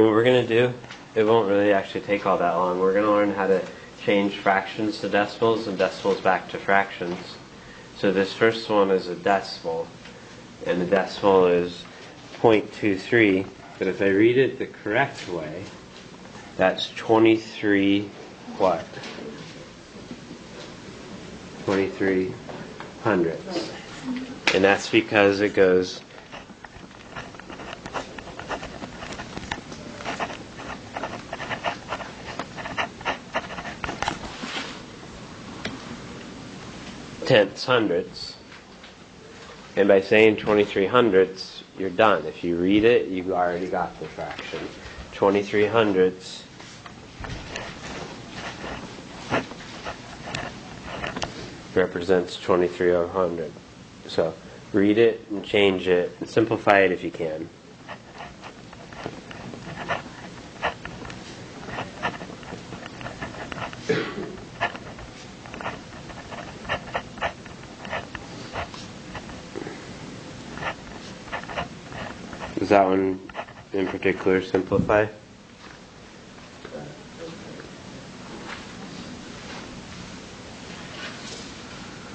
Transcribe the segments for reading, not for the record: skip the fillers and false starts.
And what we're going to do, it won't really actually take all that long. We're going to learn how to change fractions to decimals and decimals back to fractions. So this first one is a decimal, and the decimal is 0.23. But if I read it the correct way, that's 23 what? 23 hundredths. And that's because it goes tenths, hundredths. And by saying 23 hundredths, you're done. If you read it, you've already got the fraction. 23 hundredths represents 23 over 100. So read it and change it and simplify it if you can. Does that one in particular simplify?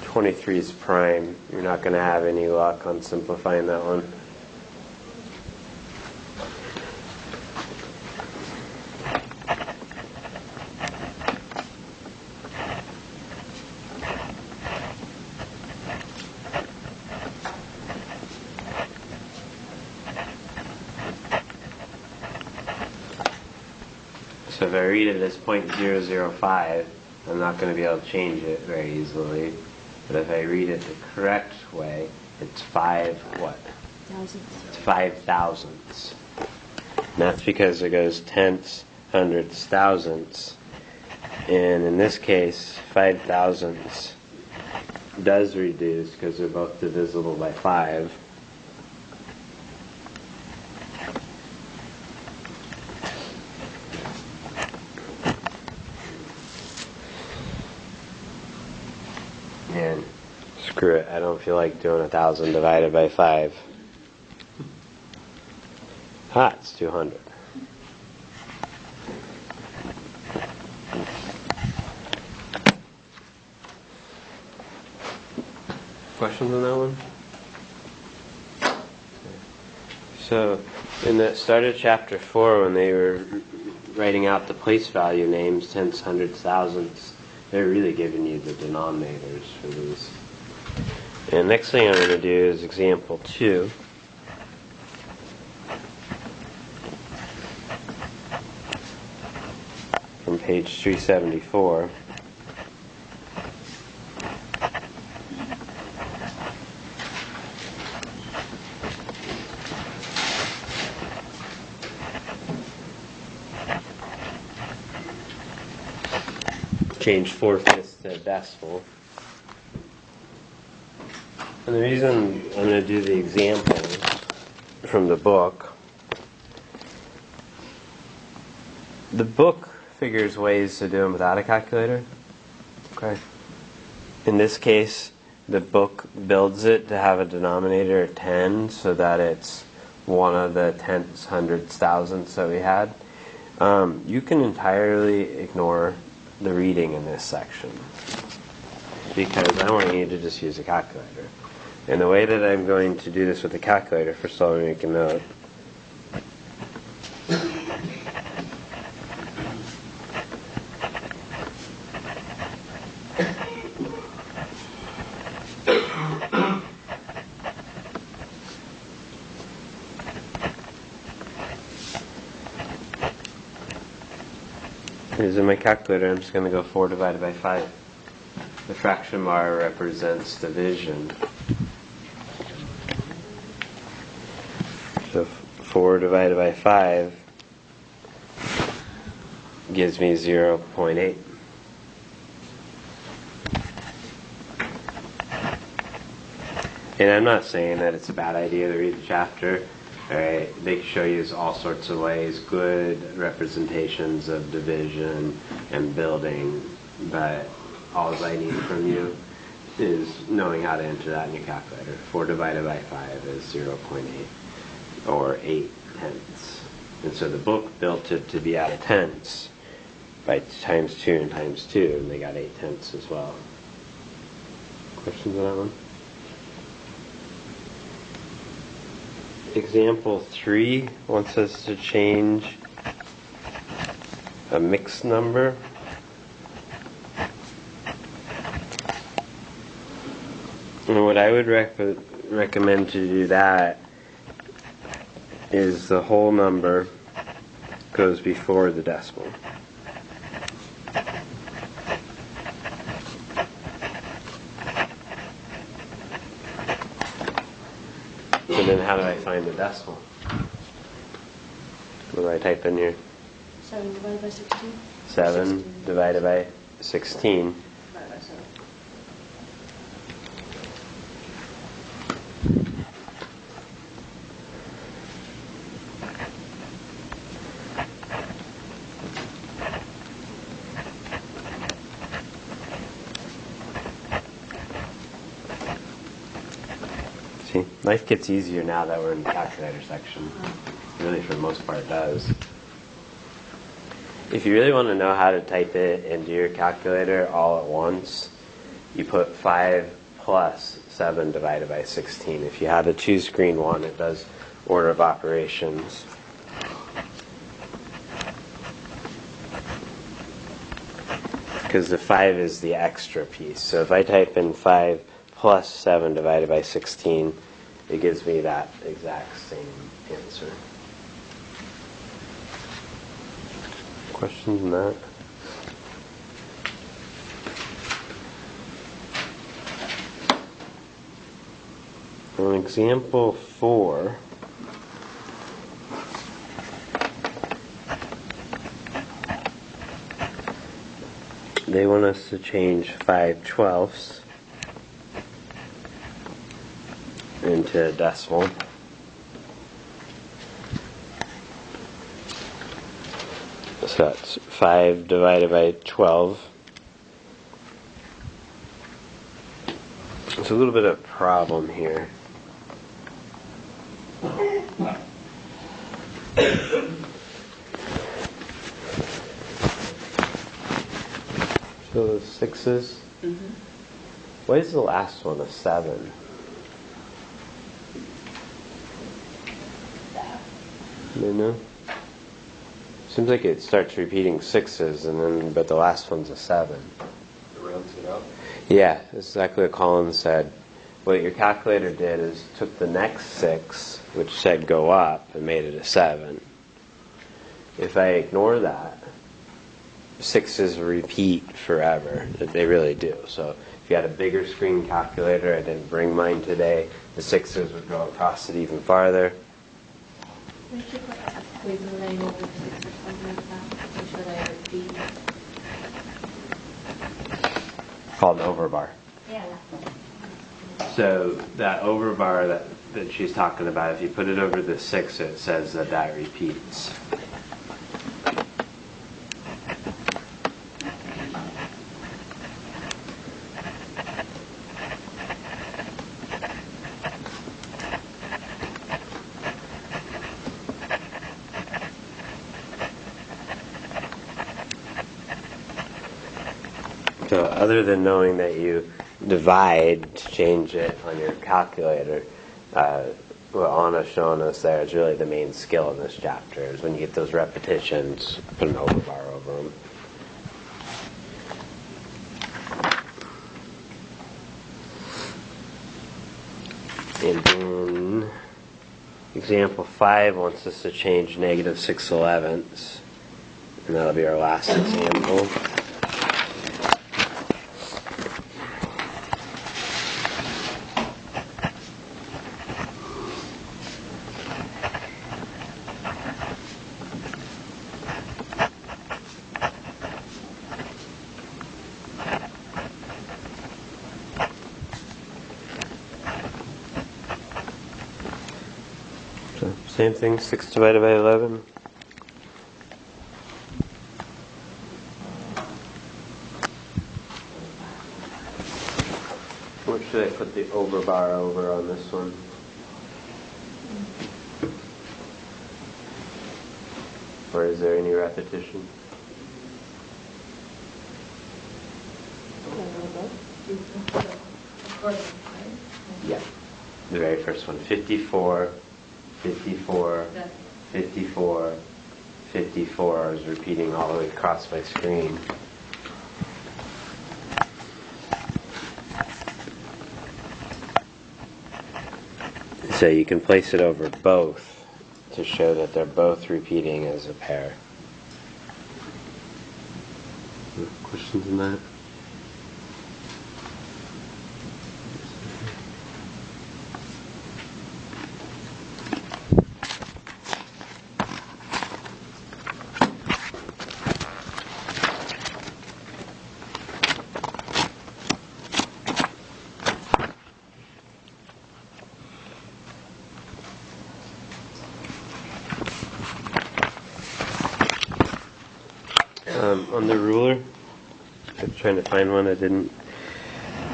'23 is prime. You're not going to have any luck on simplifying that one. So if I read it as 0.005, I'm not going to be able to change it very easily. But if I read it the correct way, it's 5 what? Thousandths. It's 5 thousandths. And that's because it goes tenths, hundredths, thousandths. And in this case, 5 thousandths does reduce because they're both divisible by 5. And screw it, I don't feel like doing 1,000 divided by 5. It's 200. Questions on that one? So, in the start of chapter 4, when they were writing out the place value names, tenths, hundredths, thousandths, they're really giving you the denominators for these. And next thing I'm going to do is example 2. From page 374. Change 4/5 to decimal. And the reason I'm going to do the examples from the book figures ways to do them without a calculator. Okay. In this case, the book builds it to have a denominator of 10 so that it's one of the tenths, hundredths, thousandths that we had. You can entirely ignore the reading in this section because I want you to just use a calculator. And the way that I'm going to do this with the calculator, first of all, let me make a note. Using my calculator, I'm just going to go 4 divided by 5. The fraction bar represents division. So 4 divided by 5 gives me 0.8. And I'm not saying that it's a bad idea to read the chapter. Right? They show you all sorts of ways, good representations of division and building, but all I need from you is knowing how to enter that in your calculator. 4 divided by 5 is 0.8, or 8 tenths. And so the book built it to be out of tenths by times 2 and times 2, and they got 8 tenths as well. Questions on that one? Example 3 wants us to change a mixed number. And what I would recommend to do that is the whole number goes before the decimal. And then how do I find the decimal? What do I type in here? 7 divided by 16? 7 divided by 16. Divided by 7. See, life gets easier now that we're in the calculator section. Really, for the most part, it does. If you really want to know how to type it into your calculator all at once, you put 5 plus 7 divided by 16. If you had a 2-screen one, it does order of operations. Because the 5 is the extra piece. So if I type in 5 plus 7 divided by 16, it gives me that exact same answer. Questions on that? On example 4, they want us to change 5/12 into a decimal. So that's 5 divided by 12. There's a little bit of problem here. So the 6s. Mm-hmm. Why is the last one a 7? You know? Seems like it starts repeating 6s, and then but the last one's a 7. It rounds it up. Yeah, that's exactly what Colin said. What your calculator did is took the next 6, which said go up, and made it a 7. If I ignore that, 6s repeat forever. They really do. So if you had a bigger screen calculator, I didn't bring mine today, the 6s would go across it even farther. We should put a quibbling over 6 or something like that. Make sure they repeat. Called an overbar. Yeah. So that overbar that she's talking about, if you put it over the 6, it says that repeats. So other than knowing that you divide to change it on your calculator, what Anna's showing us there is really the main skill in this chapter, is when you get those repetitions, put an overbar over them. And then example 5 wants us to change negative 6/11ths, and that'll be our last example. So same thing, 6 divided by 11. What should I put the overbar over on this one? or is there any repetition? Yeah. The very first one. 54, 54, 54, 54. I was repeating all the way across my screen. So you can place it over both to show that they're both repeating as a pair. Questions on that? On the ruler, I was trying to find one. I didn't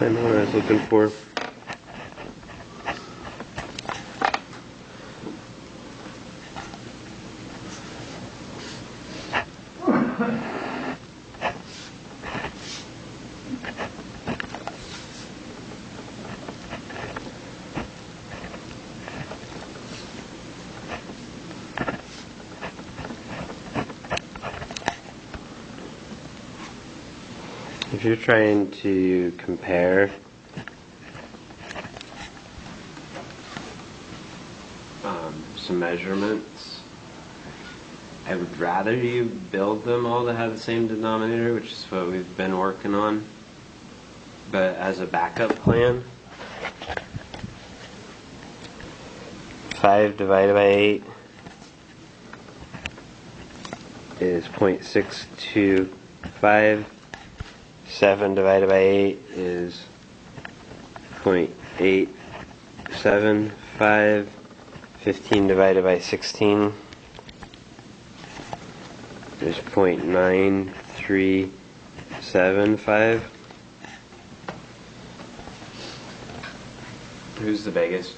find the one I was looking for. If you're trying to compare some measurements, I would rather you build them all to have the same denominator, which is what we've been working on. But as a backup plan, 5 divided by 8 is 0.625. 7 divided by 8 is 0.875. 15 divided by 16 is 0.9375. Who's the biggest?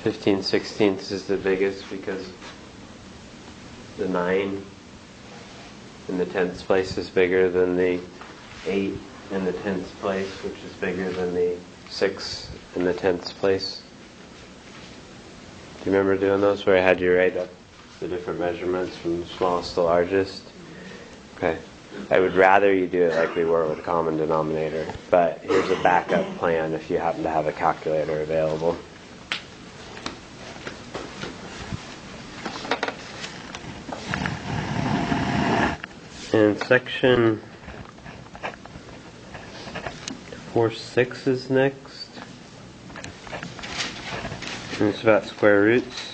15 sixteenths is the biggest because the 9 in the 10th place is bigger than the 8 in the 10th place, which is bigger than the 6 in the 10th place. Do you remember doing those where I had you write up the different measurements from smallest to largest? Okay. I would rather you do it like we were with common denominator, but here's a backup plan if you happen to have a calculator available. And section 4.6 is next. And it's about square roots.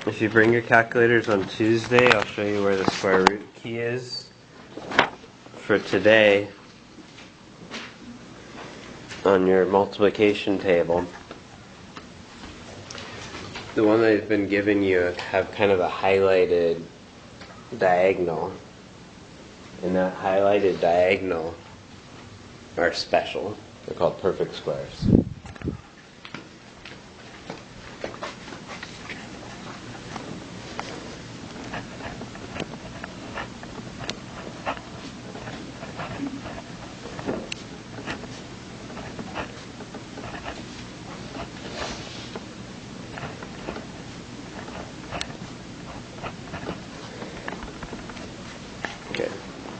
If you bring your calculators on Tuesday, I'll show you where the square root key is. For today, on your multiplication table, the one that I've been giving you have kind of a highlighted diagonal, and that highlighted diagonal are special. They're called perfect squares.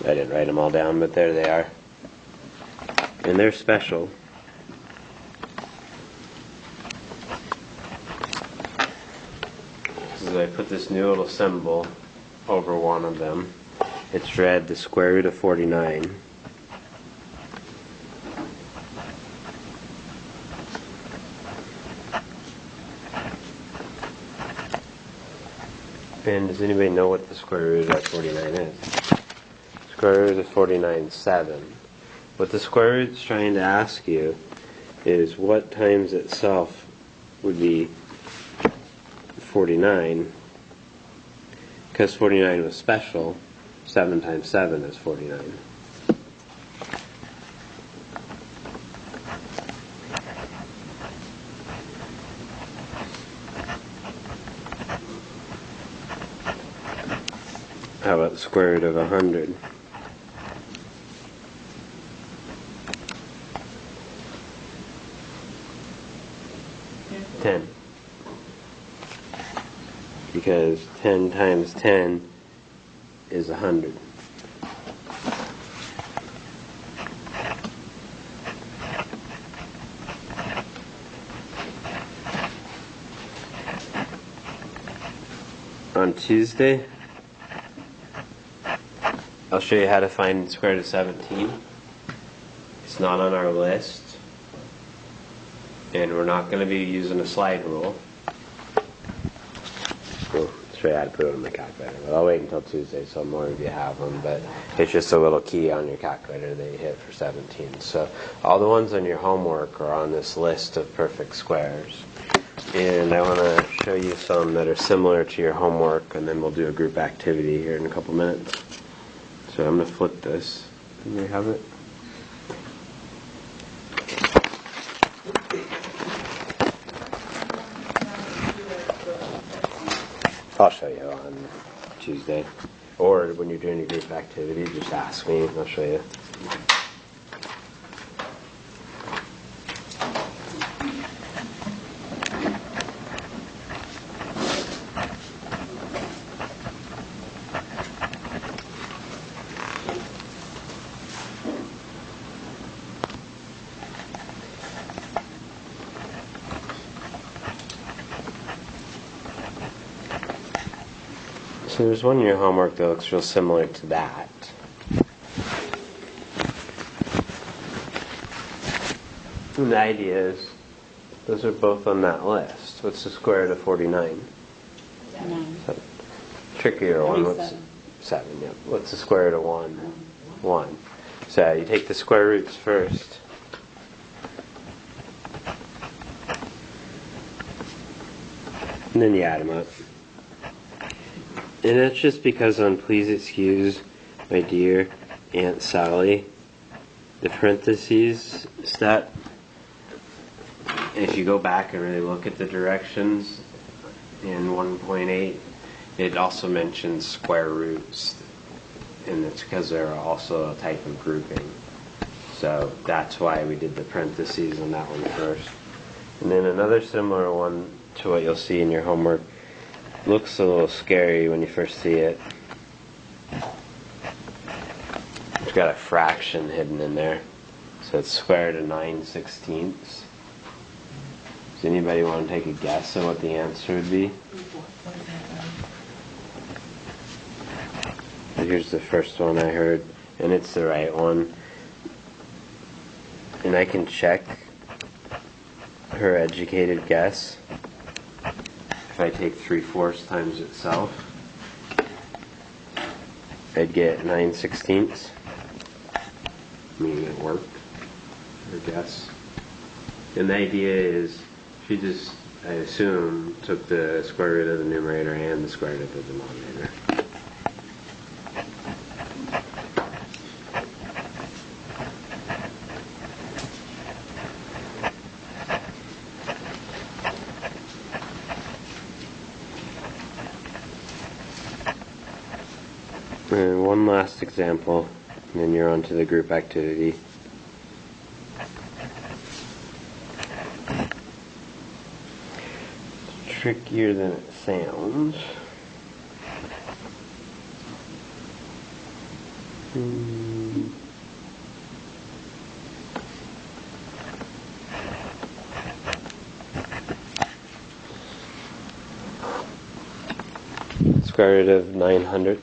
I didn't write them all down, but there they are. And they're special. So I put this new little symbol over one of them. It's read the square root of 49. And does anybody know what the square root of 49 is? Square root of 49 is 7. What the square root is trying to ask you is what times itself would be 49. Because 49 was special, 7 times 7 is 49. How about the square root of 100? Ten. Because 10 times 10 is 100. On Tuesday, I'll show you how to find the square root of 17. It's not on our list. And we're not going to be using a slide rule. I'll show you how to put it on the calculator. But I'll wait until Tuesday so more of you have them. But it's just a little key on your calculator that you hit for 17. So all the ones on your homework are on this list of perfect squares. And I want to show you some that are similar to your homework, and then we'll do a group activity here in a couple minutes. So I'm going to flip this. Can you have it? I'll show you on Tuesday. Or when you're doing your group activity, just ask me and I'll show you. So there's one in your homework that looks real similar to that. And the idea is, those are both on that list. What's the square root of 49? 9. So, trickier one. What's 7. 7, yep. What's the square root of 1? 1. So you take the square roots first. And then you add them up. And that's just because on Please Excuse My Dear Aunt Sally, the parentheses step, if you go back and really look at the directions in 1.8, it also mentions square roots, and it's because they're also a type of grouping. So that's why we did the parentheses on that one first. And then another similar one to what you'll see in your homework. Looks a little scary when you first see it. It's got a fraction hidden in there. So it's square root of 9/16. Does anybody want to take a guess at what the answer would be? Here's the first one I heard, and it's the right one. And I can check her educated guess. If I take 3/4 times itself, I'd get 9/16. Meaning it worked, her guess. And the idea is, she just, I assume, took the square root of the numerator and the square root of the denominator. And one last example, and then you're on to the group activity. It's trickier than it sounds. Square root of 9/100.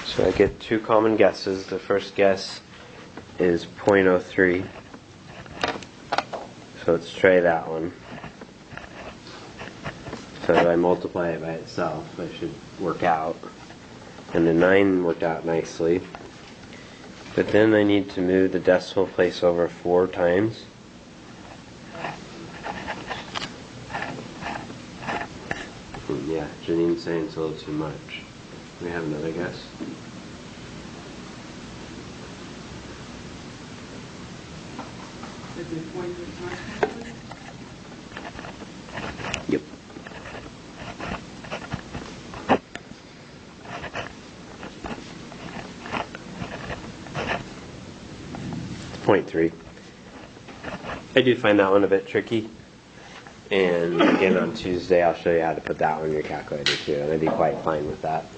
So I get two common guesses. The first guess is 0.03. So let's try that one. So if I multiply it by itself, I should work out. And the 9 worked out nicely. But then I need to move the decimal place over 4 times. Yeah, Janine's saying it's a little too much. Do we have another guess? Yep. It's 0.3. I do find that one a bit tricky. And again, on Tuesday, I'll show you how to put that one in your calculator too, and I'd be quite fine with that.